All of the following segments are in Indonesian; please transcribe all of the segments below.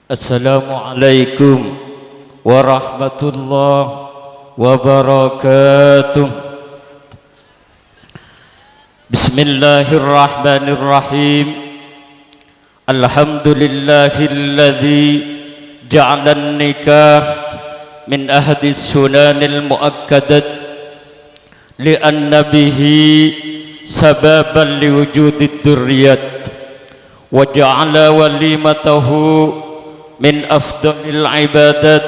Assalamualaikum warahmatullahi wabarakatuh. Bismillahirrahmanirrahim. Alhamdulillahilladzi ja'ala an-nikah min ahdi sunanil muakkadat li'anna bihi sababan liwujudid durriyat wa ja'ala walimatahu min afdalil ibadat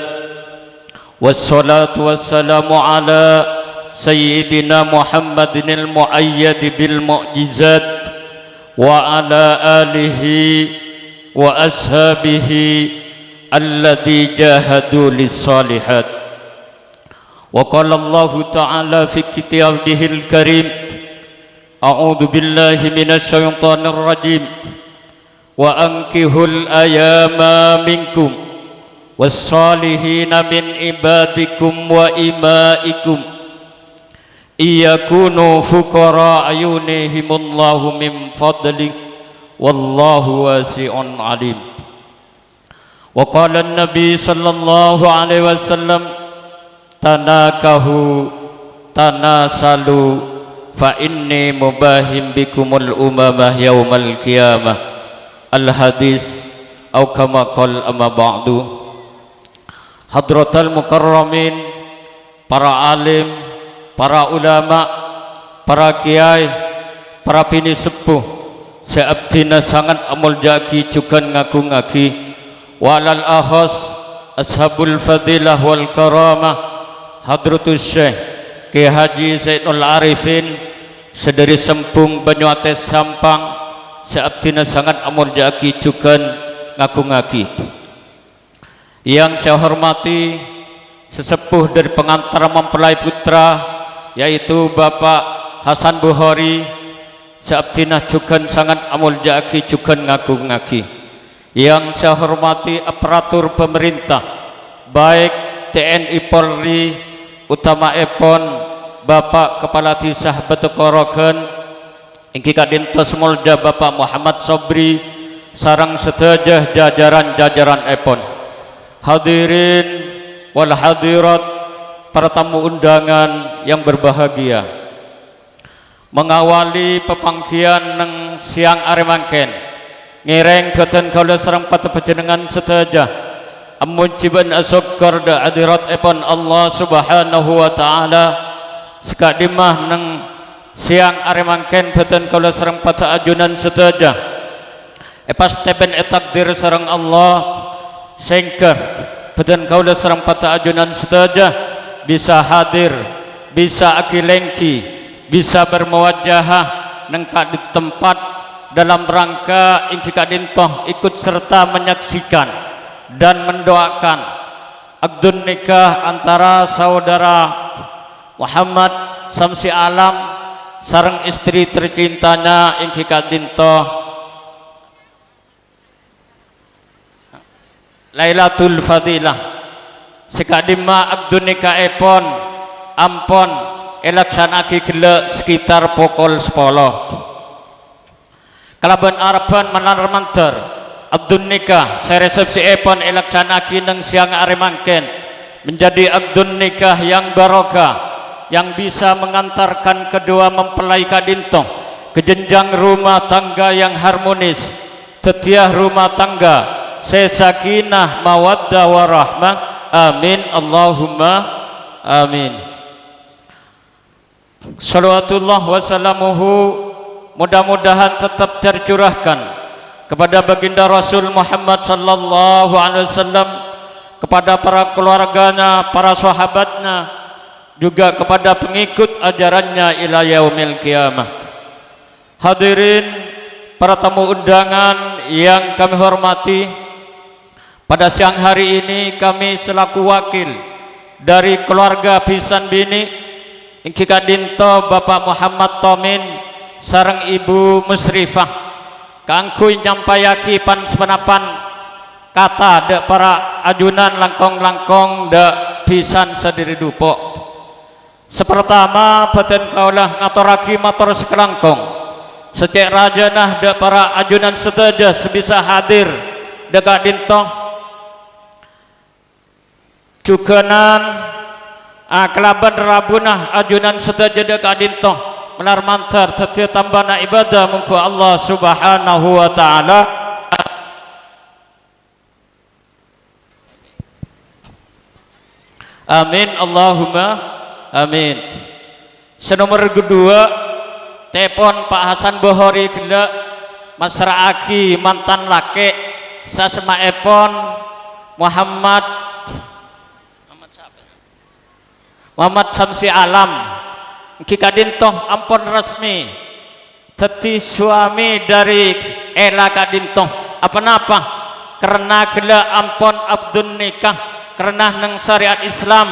wassalatu wassalamu ala sayyidina Muhammadinil muayyad bil mu'jizat wa ala alihi wa ashabihi alladhi jahadu lissalihat. Wa qala Allah ta'ala fi kitabihil karim, a'udzu billahi minasy syaithanir rajim, wa ankihul ayama minkum wassalihina min ibadikum wa imaikum iyakunu fuqara ayunihimullahu min fadli wallahu wasi'un alim. Wa qala an-nabi sallallahu alaihi wasallam, tanakahu tanasalu fa inni mubahim bikumul umamah yaumal qiyamah. Al-hadis atau kama qala amma ba'du. Hadratal mukarramin, para alim, para ulama, para kiai, para bini sepuh, seabdina sangat amul jaki cukan ngaku-ngaki, walal ahos ashabul fadilah wal karamah, hadratus syekh Ki Haji Zainul Arifin sedari Sempung Banyuates Sampang, seabdina sangat amul jaki cukan ngaku-ngaki. Yang saya hormati sesepuh dari pengantar mempelai putra, yaitu Bapak Hasan Bukhari, seabdina cukan sangat amul jaki cukan ngaku-ngaki. Yang saya hormati aparatur pemerintah, baik TNI Polri, utama Epon Bapak Kepala Tisah Betukorogen, ingki kadintos mulja Bapak Muhammad Sobri, sarang sedaya jajaran-jajaran Epon. Hadirin wal hadirat, para tamu undangan yang berbahagia, mengawali pepanggian neng siang aremangken ngireng boten kaula sareng patepanjenengan sedaya amun ciban asyukur da hadirat Epon Allah Subhanahu wa taala sekadimah neng siang aremangken boten kaula sareng pata ajunan sedaya epas teben etakdir sareng Allah sehingga boten kaula sareng pata ajunan sedaya bisa hadir, bisa akilengki, bisa bermuwajahah nengka di tempat dalam rangka ingki kadintoh ikut serta menyaksikan dan mendoakan akdun nikah antara saudara Muhammad Samsi Alam sareng istri tercintanya ingki kadintoh Lailatul Fadilah. Sekadima akdun nikah Epon ampon elaksanaki gele sekitar pukul 10. Kalaban araban manar-mantar akdun nikah resepsi Epon elaksanaki neng siang aremangken menjadi akdun nikah yang barokah, yang bisa mengantarkan kedua mempelai kadintoh ke jenjang rumah tangga yang harmonis, tetiah rumah tangga sesakinah mawaddah warahmah. Amin Allahumma amin. Salawatullah wassalamuhu mudah-mudahan tetap tercurahkan kepada baginda Rasul Muhammad sallallahu alaihi wasallam, kepada para keluarganya, para sahabatnya, juga kepada pengikut ajarannya ila yaumil qiyamah. Hadirin para tamu undangan yang kami hormati, pada siang hari ini kami selaku wakil dari keluarga pisan bini ingki kadinto Bapak Muhammad Tomin sareng Ibu Musrifah kangkuy nyampayaki pan sepenapan kata de para ajunan langkong-langkong de pisan sadiri dupo. Sepertama boten kaulah ngaturaki matur sekelangkong secek rajanah de para ajunan sedaja sebisa hadir dekat dintoh cukenan kelaban rabunah ajunan sedajada kadinto melar mantar tetia tambana ibadah mungku Allah subhanahu wa ta'ala. Amin Allahumma amin. Senomor kedua telepon Pak Hasan Bohori gila masraaki mantan laki sasema epon Muhammad Samsi Alam kikadintoh ampun resmi teti suami dari Ela kadintoh apa-apa karena gila ampun abdun nikah karena nang syariat Islam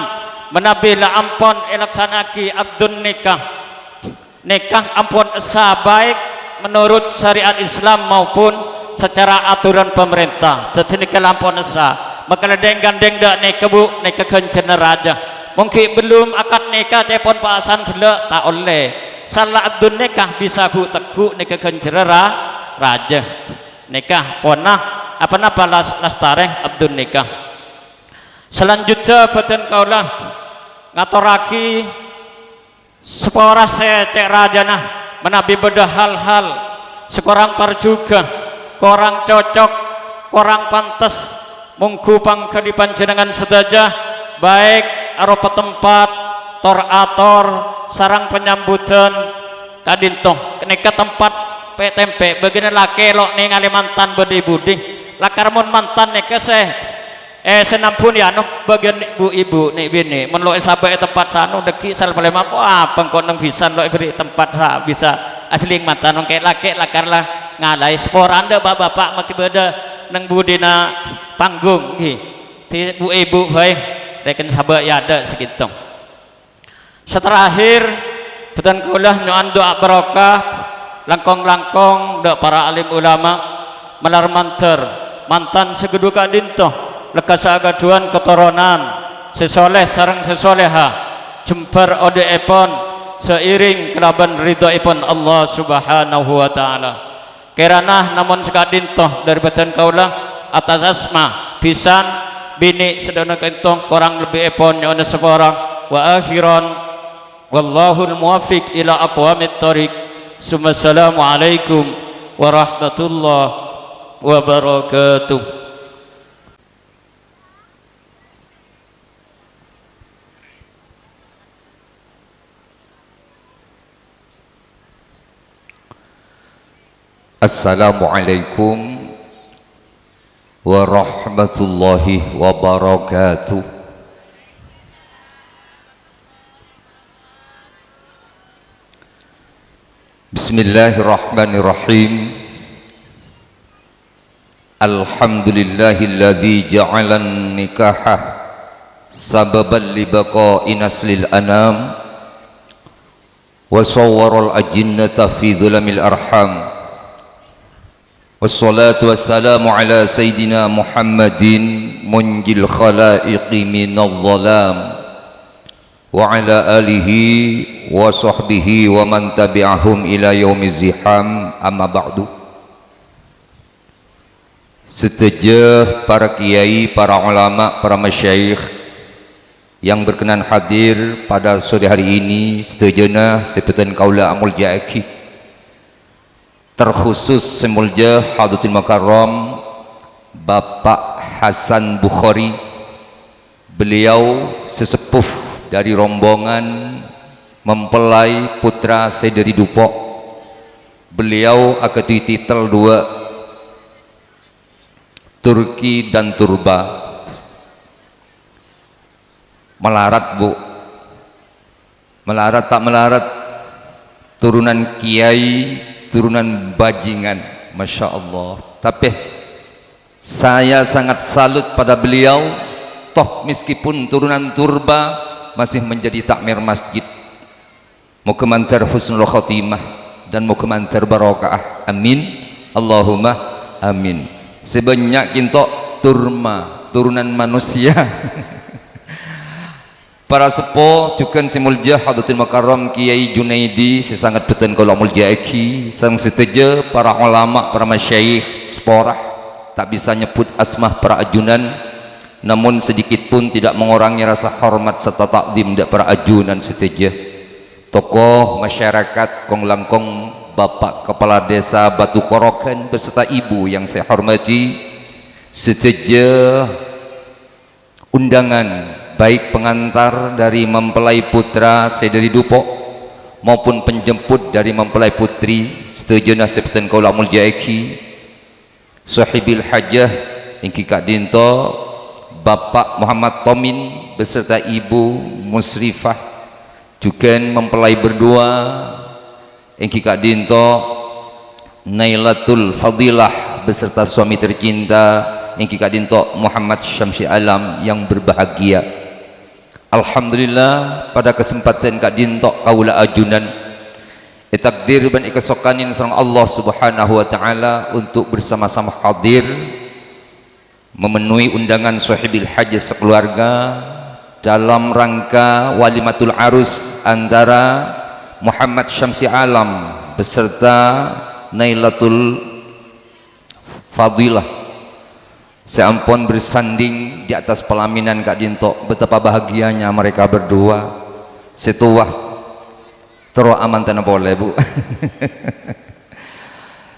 menabila ampun elaksanaki abdun nikah ampun esa baik menurut syariat Islam maupun secara aturan pemerintah teti nikah ampun esa maka ledeng gandeng dak nikah bu nikah kencener aja mungkin belum akad nikah telepon Pak Hasan gila tak oleh salah abdun nikah bisa ku teguh nikah kencener raja nikah ponah apa-apa lastareng abdun nikah. Selanjutnya badan kaulah ngatoraki sepora saya cek rajana menabi beda hal-hal sekorang juga korang cocok korang pantas mungku pangka di panjenengan sedaja baik arupa tempat torator sarang penyambutan kadintoh kenika tempat tempe begini laki lo nih ngalimantan budi lakar mon mantan nih keseh senampun ya no bagian ibu nih bini menlo sabai tempat sanu deki sal palema apa engkau nang bisa lo beri tempat bisa asli mantan nong laki lakar lah ngalai sepor anda bapak maki beda nang budina panggung ti ibu baik reken sabai ada segitu. Seterakhir betan kulah nyoan doa barokah langkong-langkong dak para alim ulama melar mantan segedu kadintoh lekas agaduan keturunan sesoleh sareng sesoleha jembar ode epon seiring kelaban ridho ipun Allah subhanahu wa ta'ala kerana namun sekadintoh dari badan kaulah atas asma pisan bini sedana kentong korang lebih epon nyona seorang wa akhiran wallahul muwafiq ila aqwamit thariq. Assalamualaikum warahmatullahi wabarakatuh. Assalamualaikum warahmatullahi wabarakatuh. Bismillahirrahmanirrahim. Alhamdulillahilladzi ja'alan nikaha sababan li baqa'i naslil anam wa sawwaral ajinnata fi dhulamil arham. Wassalatu wassalamu ala sayyidina Muhammadin munjil khalaiqi minadh dhalam wa ala alihi wa sahbihi wa man tabi'ahum ila yaumiz ziham, amma ba'du. Setuju para kiai, para ulama, para masyayikh yang berkenan hadir pada sore hari ini, setujuna sepetan kaula amul ja'aki terkhusus semulja Hadratul Mukarram Bapak Hasan Bukhari. Beliau sesepuh dari rombongan mempelai putra Saidari Dupok. Beliau akadi titel 2 Turki dan Turba. Melarat bu, melarat tak melarat, turunan kiai, turunan bajingan, Masya Allah. Tapi saya sangat salut pada beliau, toh meskipun turunan turba masih menjadi takmir masjid. Moga mantar husnul khotimah dan moga mantar barokah, amin Allahumma amin. Sebanyak kinto turma turunan manusia para sepuh juga simulja Hadratul Mukarram Kiai Junaidi sesangat beten kalau mulja eki sang seteja para ulama, para masyayikh seporah tak bisa nyebut asmah para ajunan namun sedikit pun tidak mengurangi rasa hormat serta takdim dak para ajunan seteja tokoh masyarakat Kong Langkong, Bapak Kepala Desa Batu Korokan beserta ibu yang saya hormati, seteja undangan baik pengantar dari mempelai putra saya dari Dupok maupun penjemput dari mempelai putri setejenah sepetan kaula muljaiki sahibil hajah ingki Kak Dinto Bapak Muhammad Tomin beserta ibu Musrifah juga mempelai berdua ingki Kak Dinto Nailatul Fadilah beserta suami tercinta ingki Kak Dinto Muhammad Syamsi Alam yang berbahagia. Alhamdulillah pada kesempatan Kak Dinto kaula ajunan takdir dan kesokanin sareng Allah Subhanahu wa taala untuk bersama-sama hadir memenuhi undangan sahibil hajah sekeluarga dalam rangka walimatul arus antara Muhammad Syamsi Alam beserta Nailatul Fadilah. Saya ampun bersanding di atas pelaminan Kak Dinto, betapa bahagianya mereka berdua. Setuah terus aman tanah boleh bu.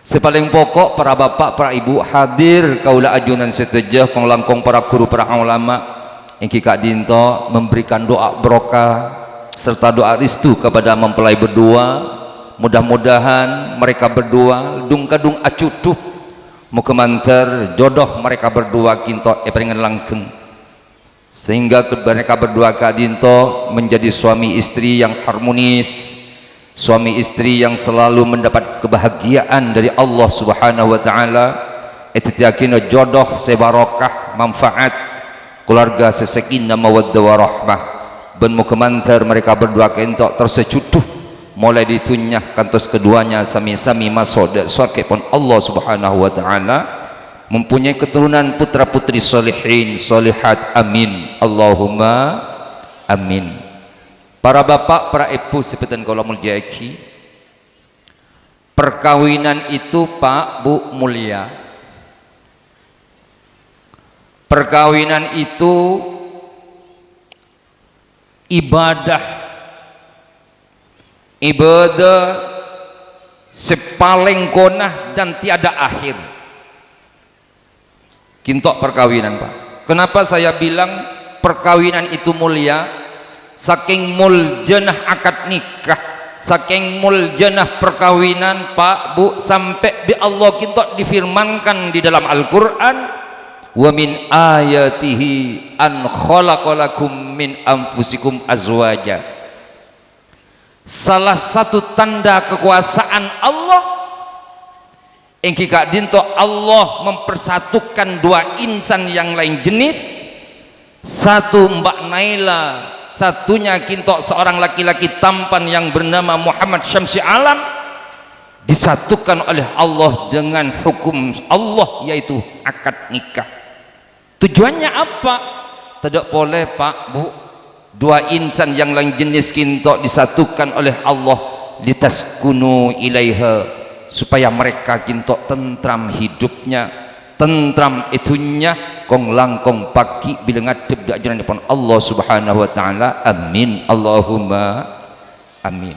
Sepaling pokok para bapak, para ibu hadir kaula ajunan setejah Kong Langkong, para guru, para ulama ingki Kak Dinto memberikan doa barokah serta doa restu kepada mempelai berdua. Mudah-mudahan mereka berdua dung kadung acutuh muka mantar jodoh mereka berdua kinto eperingan langkeng sehingga mereka berdua Kak Dinto menjadi suami istri yang harmonis, suami istri yang selalu mendapat kebahagiaan dari Allah Subhanahu wa taala. Itu yakin jodoh sebarokah manfaat keluarga sesakinah mawaddah warahmah ben mukemantar mereka berdua kentok tersecutuh mulai ditunyah kantos keduanya sami-sami masuk dak surga pun Allah Subhanahu wa taala, mempunyai keturunan putra putri solihin solihat, amin Allahumma amin. Para bapak, para ibu sepetan kaula muljaiki, perkawinan itu Pak Bu mulia, perkawinan itu ibadah sepaling konah dan tiada akhir. Kintok perkawinan Pak. Kenapa saya bilang perkawinan itu mulia? Saking muljanah akad nikah, saking muljanah perkawinan Pak Bu, sampai bi Allah kintok difirmankan di dalam Al-Quran, wa min ayatihi an khalaqalakum min anfusikum azwaja. Salah satu tanda kekuasaan Allah ingki Kak Dinto, Allah mempersatukan dua insan yang lain jenis, satu Mbak Naila, satunya kintok seorang laki-laki tampan yang bernama Muhammad Syamsi Alam, disatukan oleh Allah dengan hukum Allah yaitu akad nikah. Tujuannya apa? Tidak boleh Pak Bu dua insan yang lain jenis kintok disatukan oleh Allah litaskunu ilaiha, supaya mereka kintok tentram hidupnya, tentram itunya Kong Langkong pagi bila ngadep dak jalan depan Allah Subhanahu wa taala, amin Allahumma amin.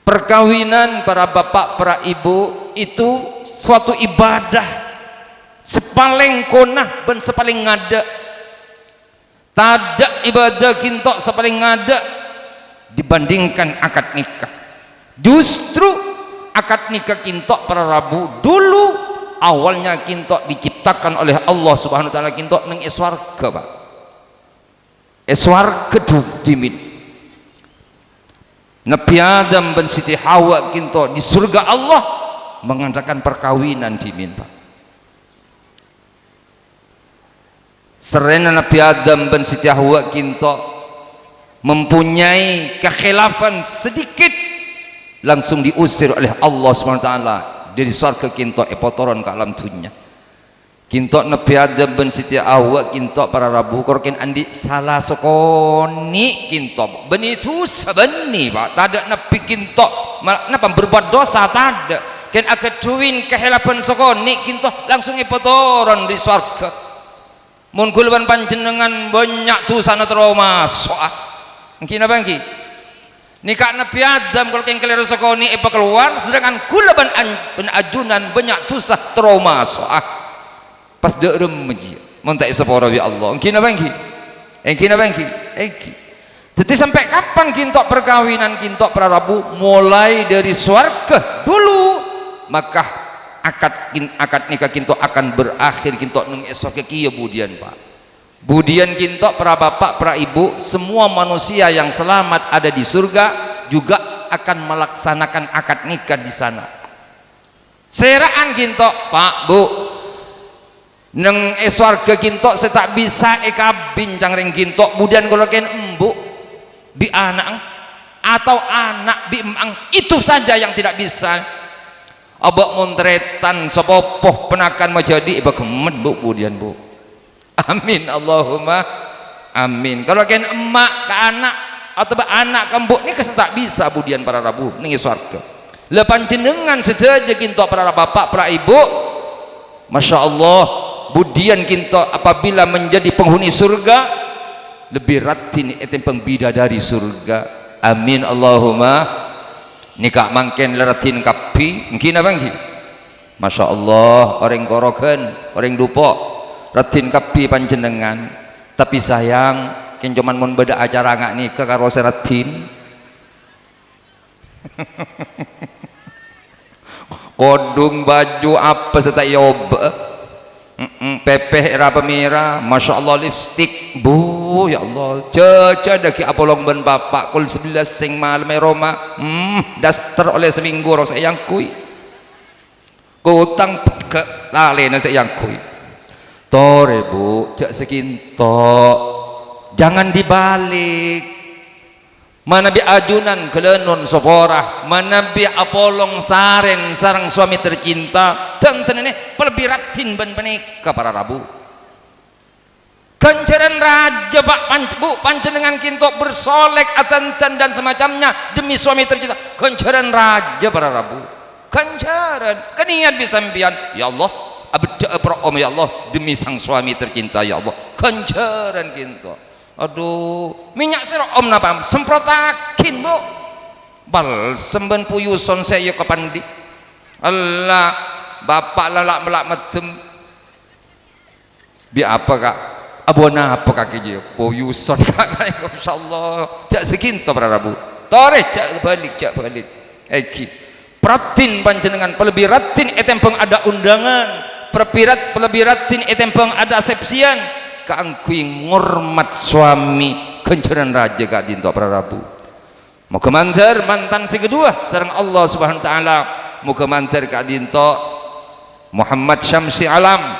Perkawinan para bapak, para ibu itu suatu ibadah sepaling konah dan sepaling ngada. Tada ibadah kintok sepaling ngada dibandingkan akad nikah. Justru akad nikah kintok para rabu dulu awalnya kintok diciptakan oleh Allah Subhanahu wa taala kintok nang eswarga Pak. Eswarga dimin. Nabi Adam dan Siti Hawa kintok di surga Allah mengadakan perkawinan dimin Pak. Serena Nabi Adam dan Siti Hawa kintok mempunyai kekhilafan sedikit, langsung diusir oleh Allah SWT dari surga kintok epotoron ke alam dunia. Kintok Nabi Adam dan Siti Hawa kintok para rabu korkin andi salah sokoni kintok benitu sabeni Pak, tada Nabi kintok napa berbuat dosa tada kan akaduin kekhilafan sokoni kintok langsung epotoron di surga. mun kulaban panjenengan banyak tu sana trauma soah mungkin apa nggih nikah Nabi Adam kalau keng kelero sokoni apa keluar sedangkan kulaban ajunan banyak tu sah trauma soah pas derem meji mun tak seporo bi Allah mungkin apa nggih mungkin apa nggih jadi sampai kapan kintok perkawinan kintok prarabu mulai dari swarga dulu maka akad nikah kintok akan berakhir kintok nang esok kieu budian Pak budian kintok para bapak para ibu semua manusia yang selamat ada di surga juga akan melaksanakan akad nikah di sana seraan kintok Pak Bu nang swarga kintok saya tak bisa bincang ring kintok budian kalau ken embuk bi anak atau anak bi emang itu saja yang tidak bisa abak montretan sepopoh penakan majadi iba kemet bu budian bu amin Allahumma amin kalau ken emak ke anak atau anak kembuk ini tak bisa budian para rabu ning swarga lepan jenengan sedaja kintok para bapak para ibu Masya Allah budian kintok apabila menjadi penghuni surga lebih ratin etem pengbida dari surga amin Allahumma nikah mangken leratin kapi mungkin apa nggih Masya Allah orang korogen orang dupok ratin kapi panjenengan tapi sayang ken cuman mun beda acara ngak nikah karo seratin kodung baju apa serta yoba pepeh era pemira Masya Allah lipstick bu ya Allah caca daki apolong ben bapak kul 11 sing malam Roma daster oleh seminggu rasa yang kui kutang ke lale nasi yang kui tore bu cak sekinto jangan dibalik mana bi ajunan kelenon soporah mana bi apolong sareng sarang suami tercinta jantan ini pelbiratin ben penikah para rabu ganjaran raja pak panjenengan kintok bersolek atantan dan semacamnya demi suami tercinta ganjaran raja para rabu ganjaran keniat bisa sampean ya Allah abda om ya Allah demi sang suami tercinta ya Allah ganjaran kintok aduh minyak sirok om napa semprotakin bu bal semben puyuson saya kapandi Allah bapak lalak melak medem bi apa kak abona apa kaki dia puyuson kak insyaallah jak sekinto para rabu tore jak balik eki pratin panjenengan pelebih ratin etempeng ada undangan pelebih ratin etempeng ada sepsian keangkuing ngormat suami kencaran raja kak dinto prarabu mau kemantar mantan si kedua sareng Allah subhanahu wa ta'ala mau kemantar kak dinto Muhammad Syamsi Alam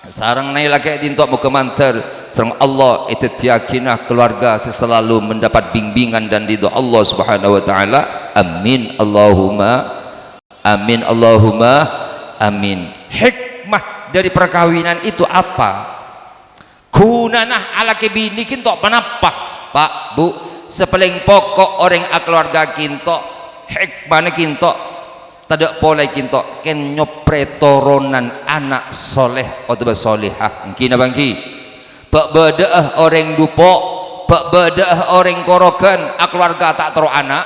sareng naila kak dinto mau kemantar sareng Allah itu tiakinah keluarga selalu mendapat bimbingan dan ridho Allah subhanahu wa ta'ala amin Allahumma amin hikmah dari perkawinan itu apa kunanah ala kebini kintok panapa Pak Bu sepaling pokok orang keluarga kintok hikmahnya kintok tidak boleh kintok ken nyopretoronan anak soleh atau solehah mungkin abang ki pak bedah orang dupok pak bedah orang korogan keluarga tak tero anak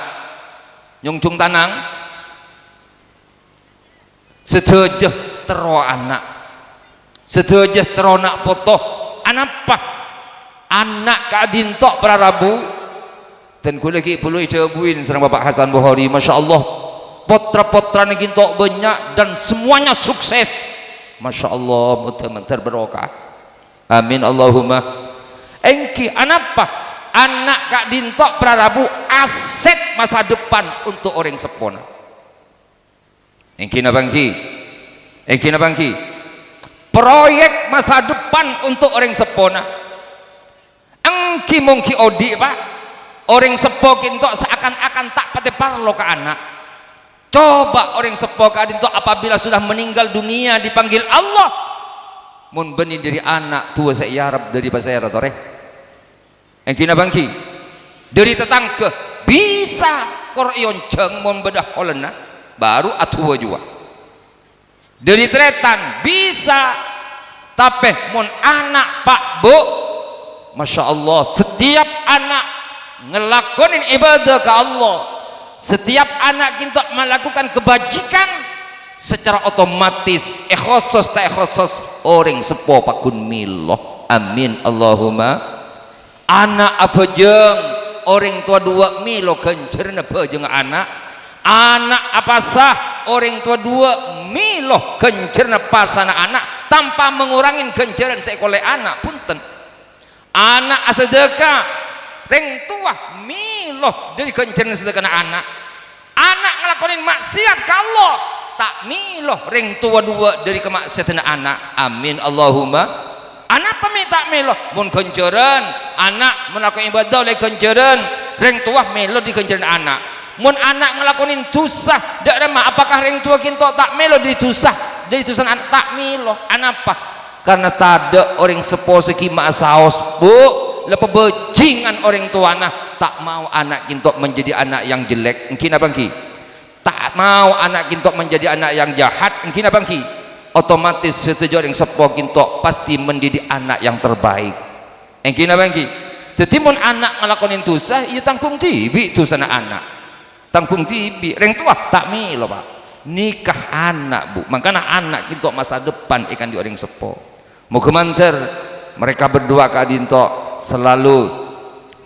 nyungcung tanang sedejah tero anak sedejah tero anak potoh anapa anak kadintok para rabu dan gue lagi perlu idebuin serang Bapak Hasan Bukhari Masya Allah potra-potra ini kintok banyak dan semuanya sukses Masya Allah mudah-mudahan berokah amin Allahumma engki anapa anak kadintok para rabu aset masa depan untuk orang sepona engki nabangki proyek masa depan untuk orang sepona engki mungki odi pak orang sepo kintok seakan-akan tak pati parlo ke anak coba orang sepo kadintok apabila sudah meninggal dunia dipanggil Allah mun beni dari anak tua saya Arab dari bahasa Arab tore engki nabangki dari tetangga bisa koryon jeng mun bedah holena baru atua juga dari tretan bisa Tapi mun anak Pak Bu, Masya Allah, setiap anak ngelakonin ibadah ke Allah, setiap anak kita melakukan kebajikan, secara otomatis ekhosos tak ekhosos orang sepo pakun miloh. Amin Allahumma. Anak apa jeng orang tua dua milo kencerna apa jeng anak apa sah orang tua dua milo kencerna pasana anak tanpa mengurangin kenceran seekole anak punten. Anak asedekah reng tua milo dari kenceran sedekah anak ngelakonin maksiat kalau tak milo reng tua dua dari kemaksiatan anak. Amin Allahumma. Anak peminta melo mun kenceran anak melakukan ibadah oleh kenceran reng tua melo di kenceran anak. Mun anak ngelakonin dosa dak remah apakah reng tua kinto tak melo di dosa dari dosa anak tak melo. Anapa? Karena tada orang sepo seki saos Bu lepa bejingan orang tua anak tak mau anak kinto menjadi anak yang jelek. Mungkin apa ki? Tak mau anak kinto menjadi anak yang jahat. Mungkin apa ki? Otomatis setuju orang sepo kinto pasti mendidik anak yang terbaik. Mungkin apa ki? Jadi mun anak ngelakonin dosa, ia tanggung tibi dosa anak. Tanggung tibi. Reng tua tak milo Pak. Nikah anak Bu. Makanya anak kinto masa depan ikan di orang sepo. Mau kemanter mereka berdua kadinto selalu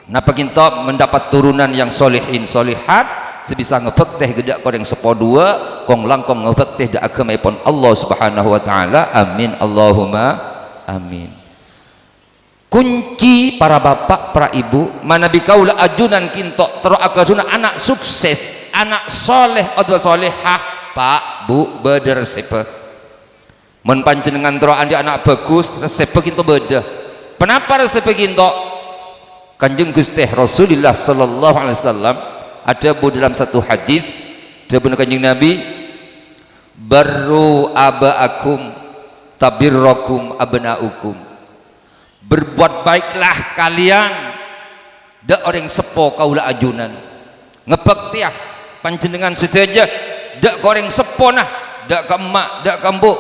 napa kinto mendapat turunan yang solihin solihat sebisa ngepek teh gedak koreng sepo dua kong langkong ngepek teh da agama ipon Allah subhanahu wa ta'ala. Amin Allahumma amin. Kunci para bapak para ibu mana bikaula ajunan kinto tero akaduna anak sukses anak soleh atau solehah Pak Bu beda resep mun panjenengan tero andi anak bagus resep kinto beda. Kenapa resep kinto? Kanjeng Gusti Rasulullah sallallahu alaihi wasallam ada bu dalam satu hadis dari kanjeng Nabi, barru abaakum tabirrakum abnaukum. Berbuat baiklah kalian dak orang sepo kaula ajunan ngepek tiah panjenengan sedaja dak orang sepo nah dak ke emak dak ke mbok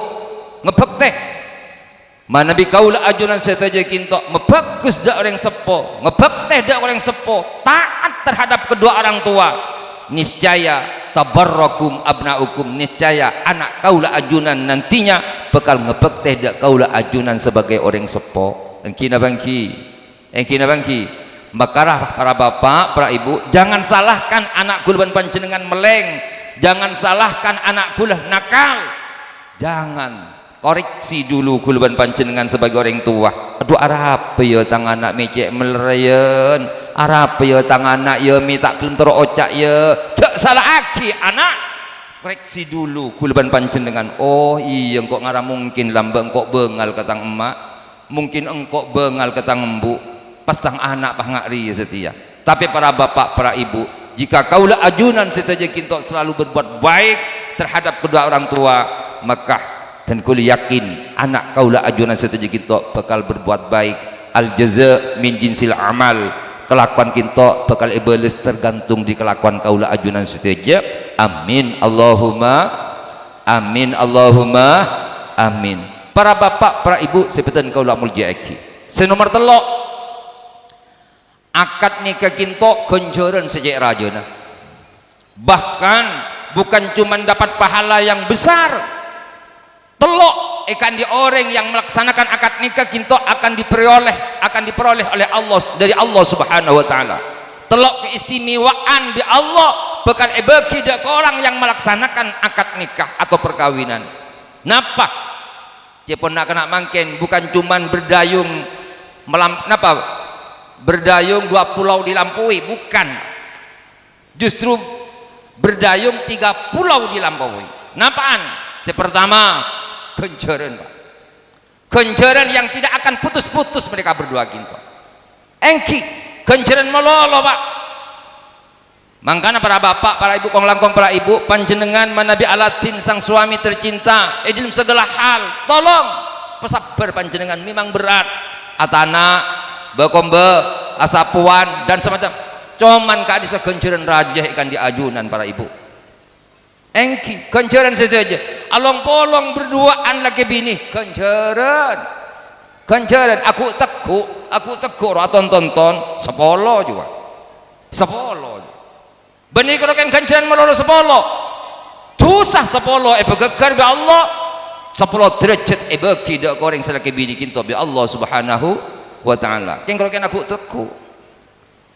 ngepek teh mana bi kaula ajunan sedaja kinto mebagus dak orang sepo ngepek teh dak orang sepo taat terhadap kedua orang tua niscaya tabarrakum abnaukum niscaya anak kaula ajunan nantinya bakal ngepek teh dak kaula ajunan sebagai orang sepo. Engkina bangki makarah para bapak para ibu jangan salahkan anak gulban panjenengan meleng, jangan salahkan anak gula nakal, jangan koreksi dulu gulban panjenengan sebagai orang tua. Aduh arap ya tang anak mecek melerayan arap ya tang anak ya minta kelem tero ocak ya jak salah aki anak koreksi dulu gulban panjenengan. Oh iya kok ngara mungkin lambang kok bengal katang emak mungkin engkau bengal ketang embu pas tang anak pah ngakri setia. Tapi para bapak para ibu jika kaulah ajunan setaja kinto selalu berbuat baik terhadap kedua orang tua maka dan kul yakin anak kaulah ajunan setaja kinto bakal berbuat baik. Al jaza min jinsil amal, kelakuan kinto bakal ibalis tergantung di kelakuan kaulah ajunan setaja. Amin Allahumma amin Allahumma amin. Para bapak, para ibu sebutan kaulah muljaaki. Senomor telok akad nikah kinto konjoran sejak rajana. Bahkan bukan cuma dapat pahala yang besar. Telok ikan di orang yang melaksanakan akad nikah kinto akan diperoleh oleh Allah dari Allah Subhanahu wa taala. Telok keistimewaan di Allah bukan bagi orang yang melaksanakan akad nikah atau perkawinan. Napa? Cepon nak kena mangken bukan cuman berdayung berdayung 2 pulau dilampaui, bukan, justru berdayung 3 pulau dilampaui. Napaan? Sepertama kenceran Pak, kenceran yang tidak akan putus-putus mereka berdua kinto engki kenceran melolo Pak. Mangkana para bapak para ibu kong langkong para ibu panjenengan manabi alatin sang suami tercinta dalam segala hal tolong pesabar panjenengan memang berat atana bakombe asapuan dan semacam cuman kadisa kenceran raja ikan di ajunan para ibu engki kenceran situ aja along polong berduaan laki bini kenceran aku teku tonton sepolo juga sepolo benih kalau kan kenceran melolo sepolo tusah sepolo begegar be Allah sepuluh derajat bagi dak koreng selaki bini kinto be Allah subhanahu wa ta'ala kan kalau kan aku teku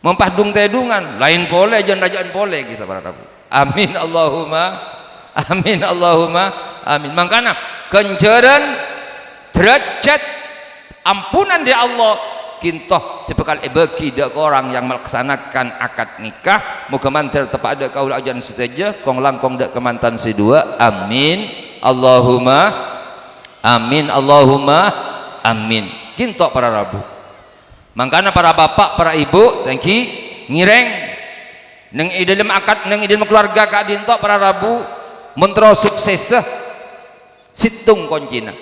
mempadung tedungan lain boleh jangan rajaan boleh kisah para rabu amin Allahumma amin makanya kenceran derajat ampunan di Allah kintoh sepekal bagi dak orang yang melaksanakan akad nikah moga mantir tepat ada kaul ajan seteja kong langkong dak kemantan si dua amin Allahumma amin kintoh para rabu makanya para bapak para ibu tangki ngireng neng dalam akad neng dalam keluarga kak dinto para rabu mentro sukses situng koncina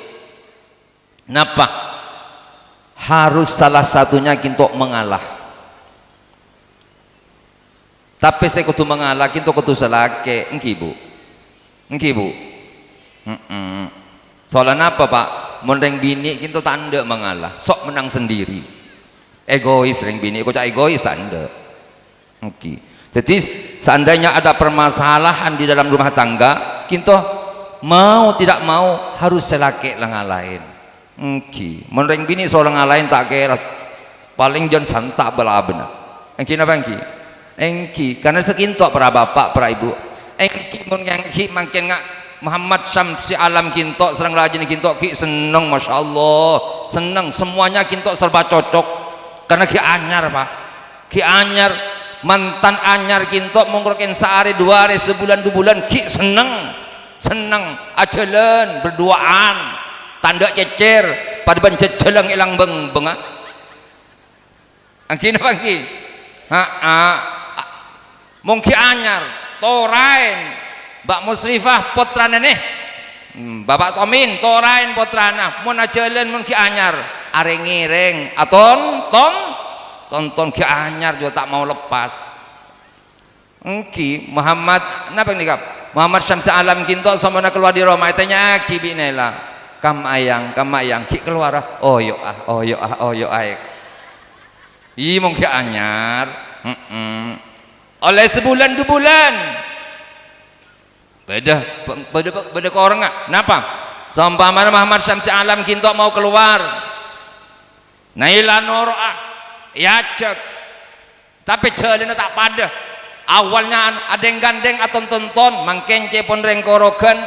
napa harus salah satunya kinto mengalah tapi saya kudu mengalah kinto kudu salake engki bu soalnya apa pak mondeng bini kinto tanda mengalah sok menang sendiri egois ring bini kok egois tanda engki jadi seandainya ada permasalahan di dalam rumah tangga kinto mau tidak mau harus selake ngalahin engki mondeng bini soal ngalahin tak kira paling jangan santak belah benar engki napa engki karena sekinto para bapak para ibu engki mun engki makin ngak Muhammad Syamsi Alam kinto serang rajin kinto ki seneng Masya Allah seneng semuanya kinto serba cocok karena ki anyar pak ki anyar mantan anyar kinto mongkrokin sehari dua hari sebulan 2 bulan ki seneng ajalan berduaan tanda cecer pada ban cecelang ilang benga angkin apa ki mungkin anyar torain Mbak Musrifah potrana nih Bapak Tomin torain potrana mun ajalan mun ki anyar areng-ireng tonton ki anyar juga tak mau lepas engki Muhammad napa nih kap Muhammad Syamsi Alam kinto sama keluar di Roma tanya ki binela kam ayang ki keluar oh yo aek mun ki anyar oleh sebulan 2 bulan beda ke orang nggak? Kenapa? Seumpamanya Muhammad Syamsi Alam kinto mau keluar, Naila Noroah, ya cek, tapi jalannya tak pada. Awalnya ada yang gandeng atau tonton, mangken cepon rengkorogan,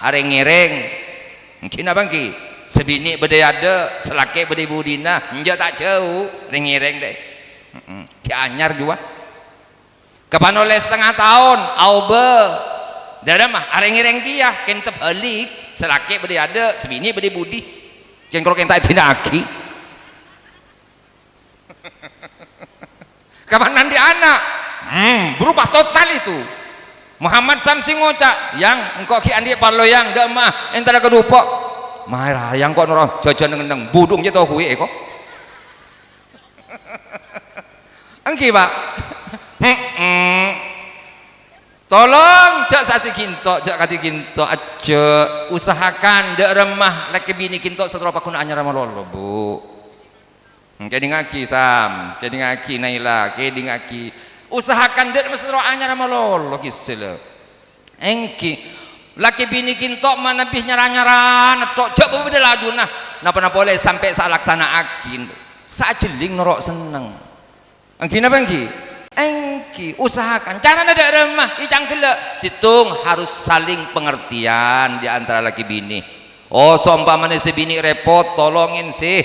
areng ngereng, mungkin apa ki? Sebini bede ada, selake bede budina, enggak tak jauh, rengireng deh, ki anyar juga. Kapan oleh setengah tahun, aube. Dada mah areng-ireng kia ken tebalik selake bede ada sebini bede budi ken kalau ken tak tinaki kapan nanti anak berubah total itu Muhammad Samsi ngocak yang engkau ki andi paloyang dak mah entara kedupa mah yang kok noro jajan ngendeng budung je tau kuwi kok angki pak tolong jak kati kinto aja usahakan dak remah lek bini kinto setropa kuna anyar malolo bu kedi ngaki sam kedi ngaki Naila kedi ngaki usahakan dak setropa anyar malolo kisel engki laki bini kinto mana bih nyaran tok jak beda laduna napa boleh sampai salaksana akin sajeling norok seneng engki napa engki engki usahakan cara ada remah icang gelek situng harus saling pengertian di antara laki bini oh seumpamanya si bini repot tolongin sih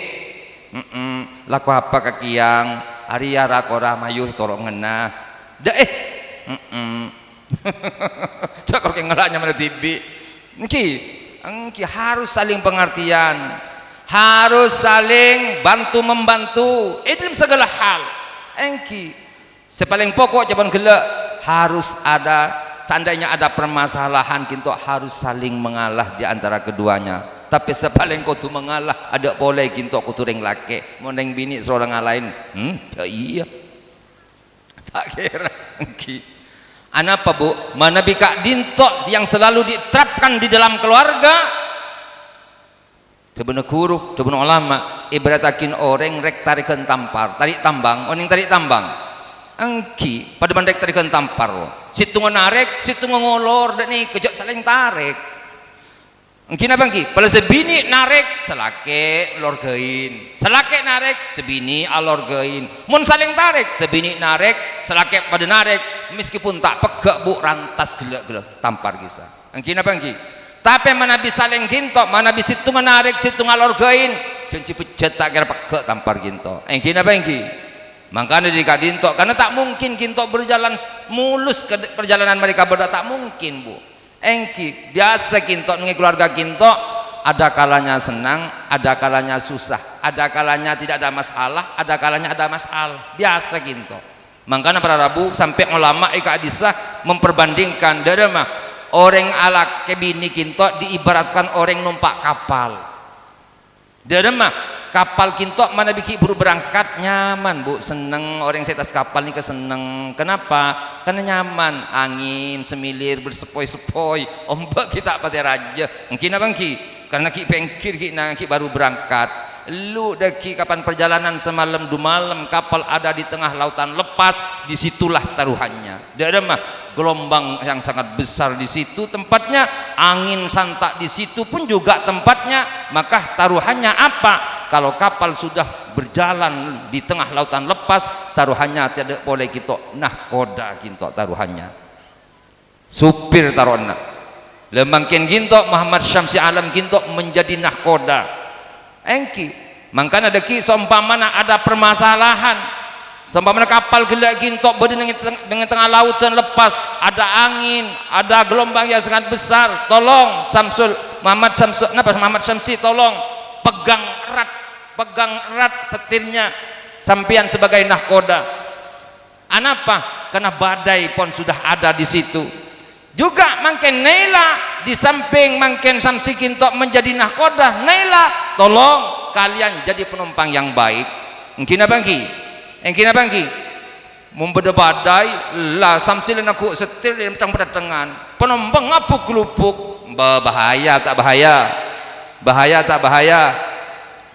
laku apa kakiang Arya rakora mayuh tolong ngena dah cakor ke ngelaknya mana tibi engki harus saling pengertian harus saling bantu membantu dalam segala hal engki sepaling pokok jawaban gelak harus ada seandainya ada permasalahan kinto harus saling mengalah di antara keduanya tapi sepaling kudu mengalah ada boleh kinto kudu ring lake mondeng bini seorang ngalahin iya tak kira engki Anapa bu? Mana bika dinto yang selalu diterapkan di dalam keluarga. Sebenarnya guru, sebenarnya ulama ibaratakin orang rek tarikan tampar, tarik tambang, oning tarik tambang. Angki pada bandek tarikan tampar. Situ narek, situ ngolor dan nih kejak saling tarik. Angki apa angki? Pada sebini narek selake lorgain, selake narek sebini alorgain. Mun saling tarik sebini narek, selake pada narek. Meskipun tak pegak bu rantas gelak-gelak tampar kisah. Angki apa angki? Tapi mana bisa saling ginto, mana bisa situ menarik, situ ngalorgain. Janji pejat tak kira pegak tampar ginto. Angki apa angki? Makanya jika ginto, karena tak mungkin ginto berjalan mulus ke perjalanan mereka berdua, tak mungkin bu. Angki biasa ginto dengan keluarga ginto, ada kalanya senang, ada kalanya susah, ada kalanya tidak ada masalah, ada kalanya ada masalah. Biasa ginto. Makanya para Rabu sampai ulama ika adisah memperbandingkan dari mah orang ala kebini kinto diibaratkan orang numpak kapal. Dari mah kapal kinto mana bikin buru berangkat nyaman bu, seneng orang setas kapal ini keseneng. Kenapa? Karena nyaman, angin semilir bersepoi-sepoi, ombak kita pada raja. Mungkin apa ki? Karena ki pengkir ki baru berangkat. Lu daki kapan perjalanan semalam 2 malam kapal ada di tengah lautan lepas, disitulah taruhannya. Ada mah gelombang yang sangat besar di situ tempatnya, angin santak di situ pun juga tempatnya. Maka taruhannya apa? Kalau kapal sudah berjalan di tengah lautan lepas, taruhannya tidak boleh kita nahkoda kinto taruhannya. Supir taruhannya. Lemangkin kinto Muhammad Syamsi Alam kinto menjadi nahkoda. Engki, makanya ada ki seumpamana ada permasalahan, seumpamana kapal gelak gintok dengan tengah lautan lepas, ada angin, ada gelombang yang sangat besar, tolong Muhammad Syamsi tolong pegang erat setirnya sampian sebagai nahkoda. Anapa? Karena badai pun sudah ada di situ. Juga makin Naila di samping makin Samsi kintok menjadi nahkoda, Naila tolong kalian jadi penumpang yang baik. Mungkin apa ki? Mungkin apa ki? Membeda badai lah Samsi dan aku setir di pertengahan penumpang ngapuk kelupuk. Bahaya tak bahaya? Bahaya tak bahaya?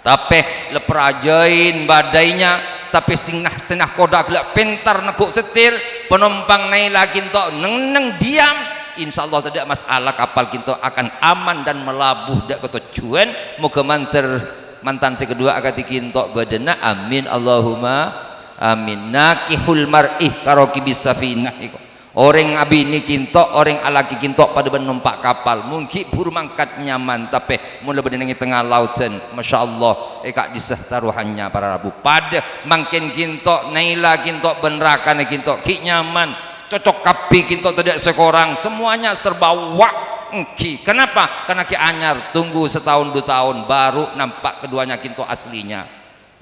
Tapi leperajain badainya, tapi sinah koda gelap pintar nekuk setir penumpang Naila kinto neng diam, insya Allah tidak masalah, kapal kinto akan aman dan melabuh dak ke tujuan. Moga mantan si kedua akati kinto badana, amin Allahumma amin. Nakihul mar'ih karoki bisafinah iko. Orang abini kinto, orang alaki kinto pada menumpak kapal, mungkin buru mangkat nyaman, tapi mula berdengi tengah lautan, masya Allah, eka disah taruhannya para Rabu. Pada makin kinto, Naila kinto, benerakan kinto, ki nyaman, cocok kapi kinto tidak sekorang, semuanya serba wak. Kenapa? Karena ki anyar, tunggu setahun 2 tahun baru nampak keduanya kinto aslinya.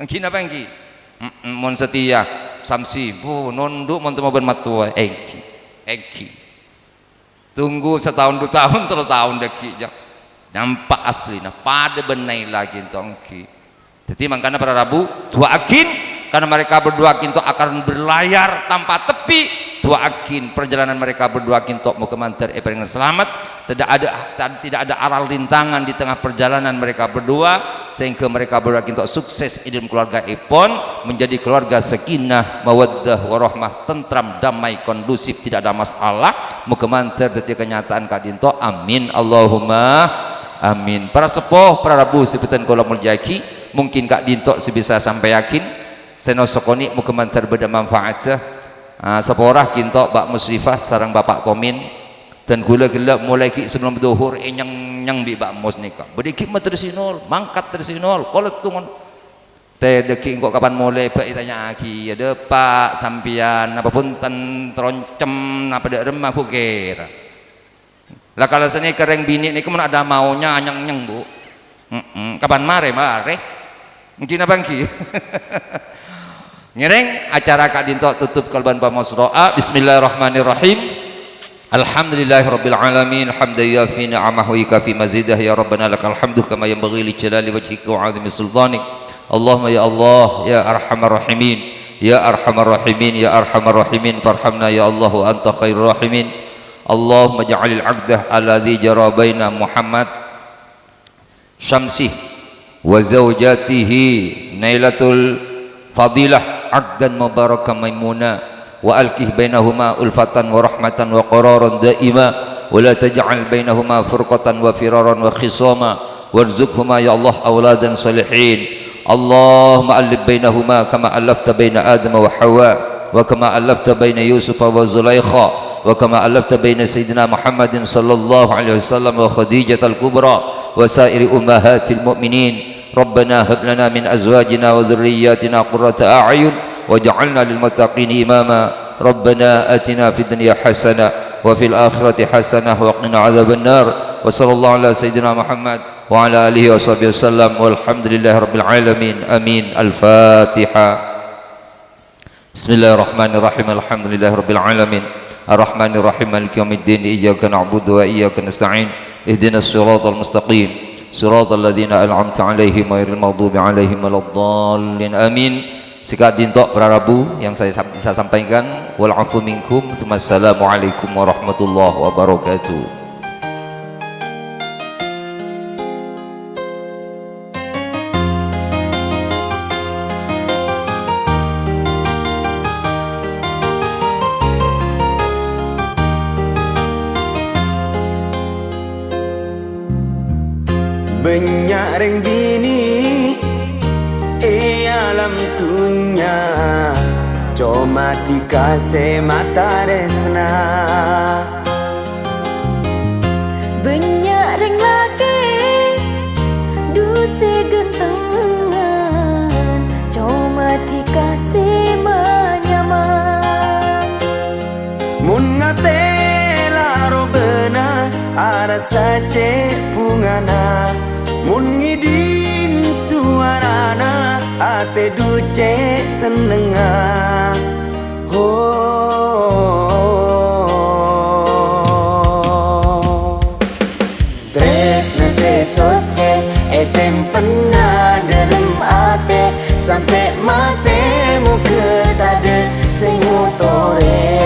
Kenapa engki? Mon setia, Samsi, bu nunduk mon temu bermatua, engki. Tunggu setahun 2 tahun 3 tahun deki nampak asli nah pada benai lagi tongki. Jadi makanya para Rabu doakin karena mereka berdua kinto akan berlayar tanpa tepi. Doakin perjalanan mereka berdua kinto mau kemanter dengan selamat, tidak ada aral rintangan di tengah perjalanan mereka berdua, sehingga mereka berdua kinto sukses dalam keluarga ipon menjadi keluarga sakinah mawaddah warahmah, tentram damai kondusif, tidak ada masalah. Mau kemanter ketika kenyataan kadinto, amin Allahumma amin. Para sepuh para Rabu sebutan kolam muljaki mungkin kak dinto sebisa sampai yakin senosokoni mau kemanter beda manfaatnya. Seporah kinto Pak Musrifah sarang Bapak Tomin dan gula-gula mulai ki sebelum duhur nyang di Pak Mus nikah bediki tersinol mangkat tersinol kolot tungon teh deki kok kapan mulai Pak tanya aki ada Pak sampian apapun ten teroncem apa dak remah bukir lah kalau seni kereng bini ini kemudian ada maunya nyang bu kapan mare mungkin apa ki Ngereng acara Kak Dinto tutup kalban pamos doa. Bismillahirrahmanirrahim. Alhamdulillahirabbil alamin hamdan yafi ni'amahu wa kafi mazidah ya rabbana lakal hamdu kama yanbaghi li jalali wajhika wa 'azimi sultanik. Allahumma ya Allah ya arhamar rahimin ya arhamar rahimin ya arhamar rahimin farhamna ya Allah wa anta khairur rahimin. Allahumma ja'alil 'aqdah alladhi jara baina Muhammad Syamsih wa zawjatihi Nailatul Fadilah 'aqdan mubarakan maimuna wa alqih bainahuma ulfatan wa rahmatan wa qararan daima wa la taj'al bainahuma furqatan wa firaran wa khisama warzuqhuma ya Allah auladan salihin. Allahumma alif bainahuma kama alafta baina Adam wa Hawa wa kama alafta baina Yusuf wa Zulaikha wa kama alafta baina Sayyidina Muhammadin sallallahu alaihi wasallam wa Khadijah al-Kubra wa sairi ummahatil mu'minin. Rabbana hab lana min azwajina wa dhurriyyatina qurrata a'yun waj'alna lil muttaqin imama. Rabbana atina fid dunya hasanah wa fil akhirati hasanah wa qina adzaban nar. Wa sallallahu ala sayyidina Muhammad wa ala alihi wa sahbihi wasallam walhamdulillahi rabbil alamin. Amin. Al-Fatihah. Bismillahirrahmanirrahim. Alhamdulillahi rabbil alamin. Ar-Rahmanir Rahim. Maliki yaumiddin. Iyyaka na'budu wa iyyaka nasta'in. Ihdinas siratal mustaqim. Siratal ladzina an'amta 'alaihim ghairil maghdubi 'alaihim waladdallin. Amin. Sikat dintok prarabu yang saya bisa sampaikan. Wal 'afu minkum. Wassalamualaikum warahmatullahi wabarakatuh. Banyak ring bini alam dunia cuma dikasih mata resna. Banyak ring laki dusi gentengan cuma dikasih menyaman. Mun ngate laro benar ada saja bungana. Mun ngiding suarana ate duce senenga. Oh, tresna sesoce esem pernah dalam ate sampai matemu ketade sengutore.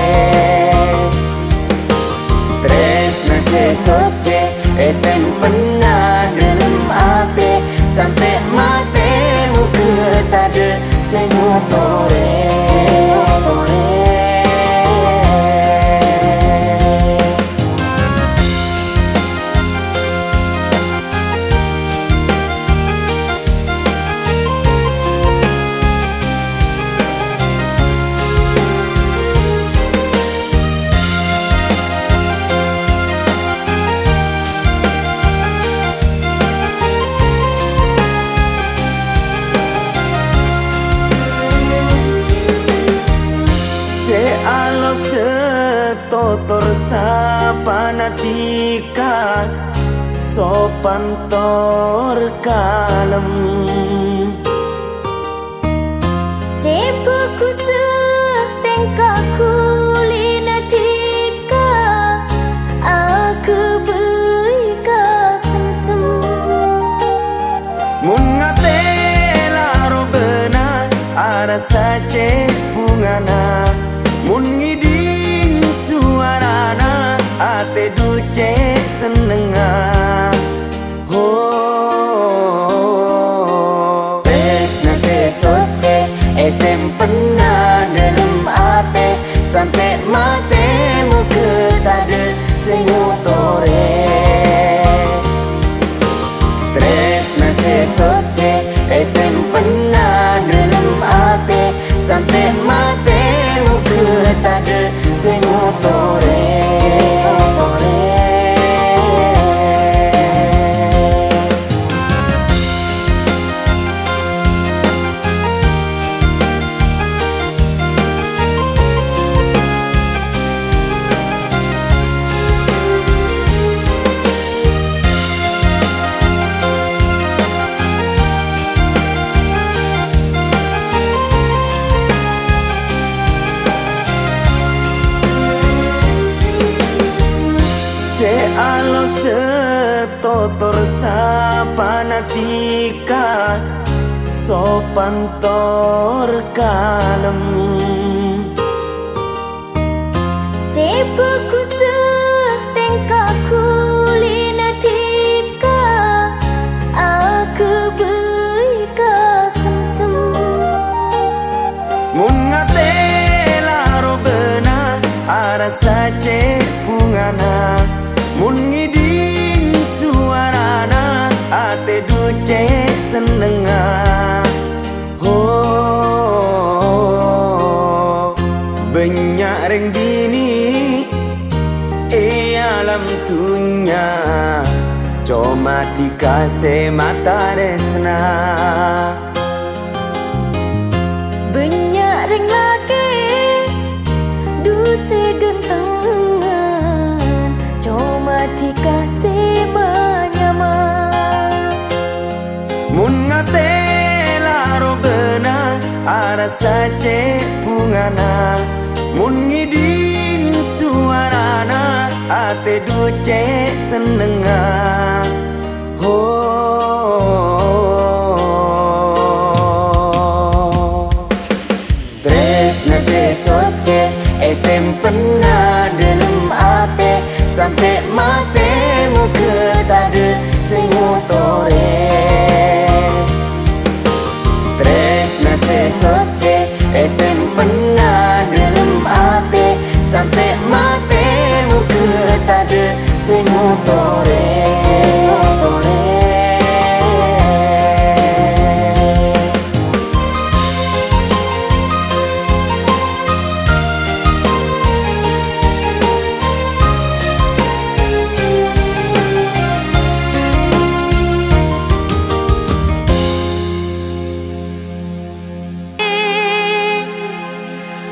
Tresna sesoce esem pernah dalam ate sampai matemu ketade sengutore. Alo setotor sapanatika sopan tor kalem. Cepaku setengkaku linatika aku bika sem-sem. Mun ngate laro benar ada saja bungana. Mun ngiding suarana ate duce senenga. Oh, tresna sesoce esem pernah dalam ate sampai matemu ketade sengutore. Tresna sesoce esem pernah dalam ate sampai matemu ketade sengutore. Alo setotor sapanatika sopan tor kalem Cepaku setengkaku linatika Aku beika sem-sem mun ngate laro bena arasa cek pungana mun ngidin suarana ate duce senenga oh banyak reng dini alam tunya cuma dikasih mata resna Banyak ring lagi Duse gentengan Cuma dikasih menyaman mun ngate laro bena arasa cek pungana mun ngidin suarana ate duce senenga oh tresna sesoce simpenna dalam ate sampai mate muka tade sing utore tresna sesoce simpenna dalam ate sampai mate muka tade sing utore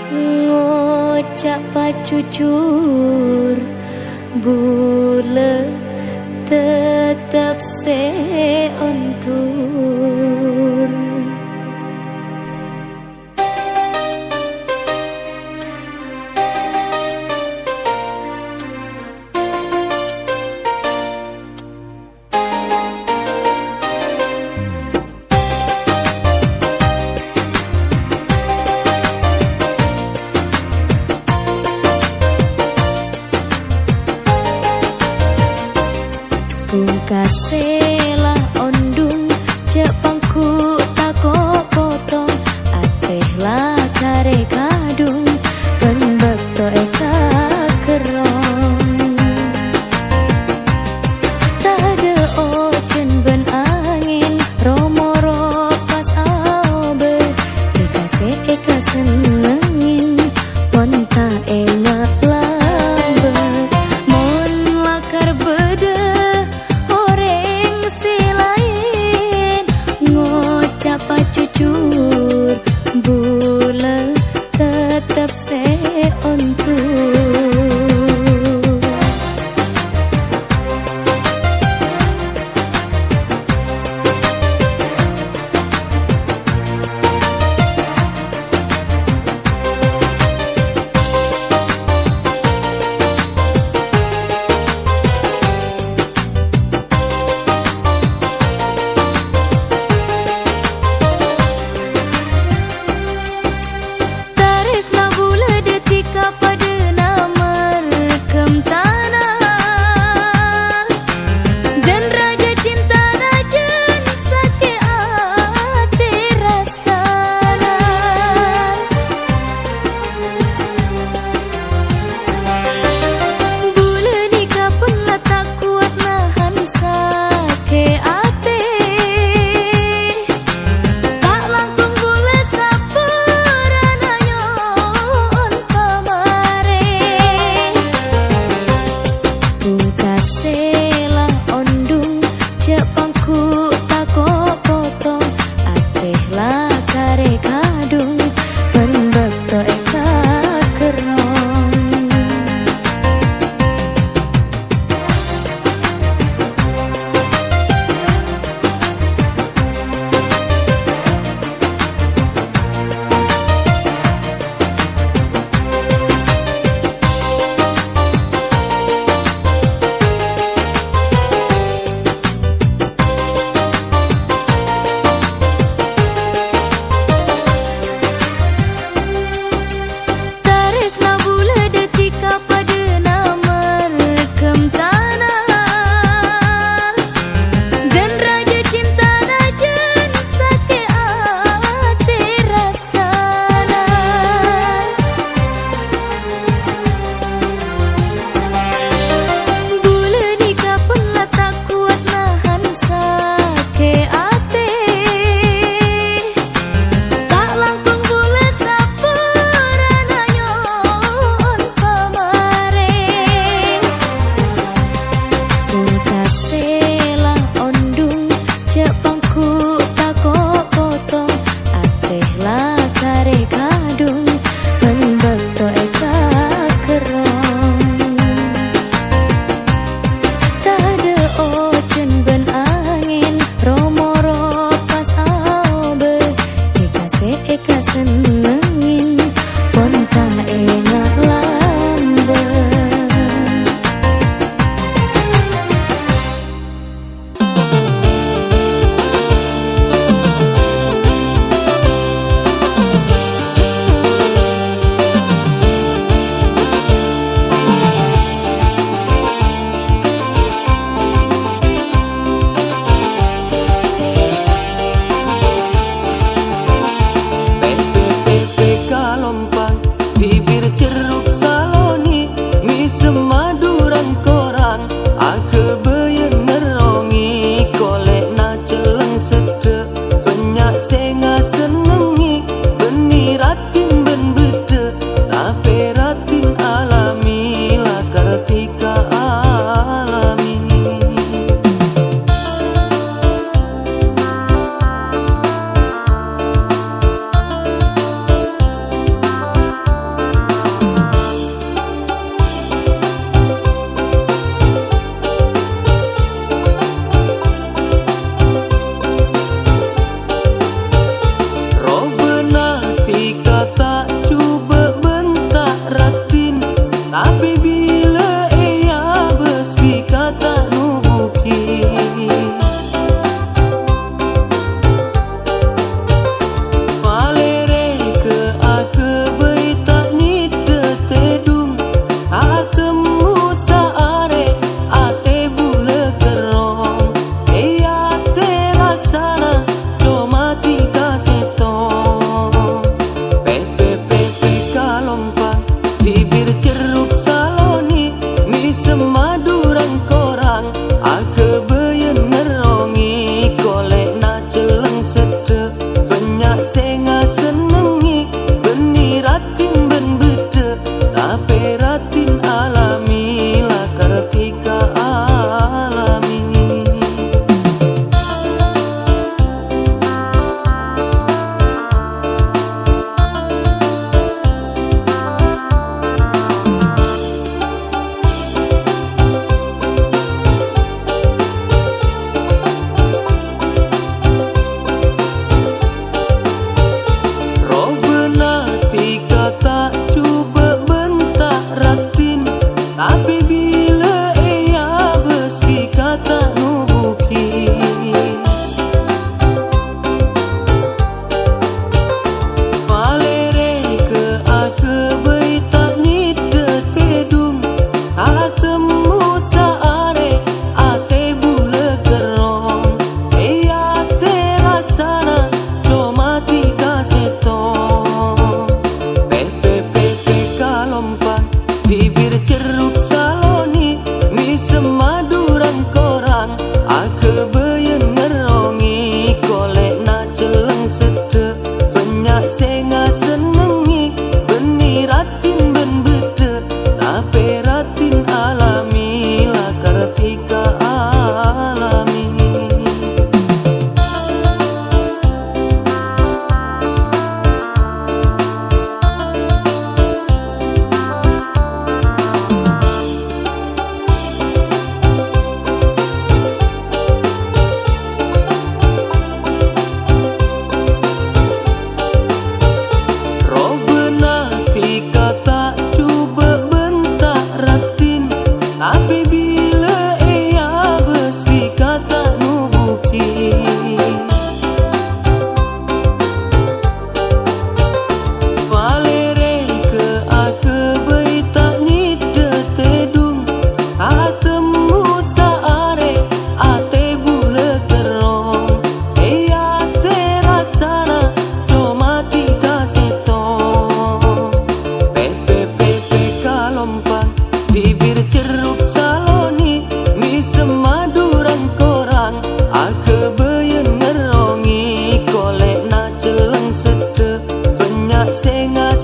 Ngocak jujur Bule tetap seontur Pungkaselah ondung Jepang senga senengi beniratin ben bede tapi ratin alami lah ketika alami. Tapi bila ia besti kata nu bukti Valere ke ake berita ni tetedung Atemu saare ate bule terong Ia terasana comati kasetong Pepe kalompang bibir ceruk saloni mi semaduran korang ake beyen ngerongi kolek na celeng sete banyak senga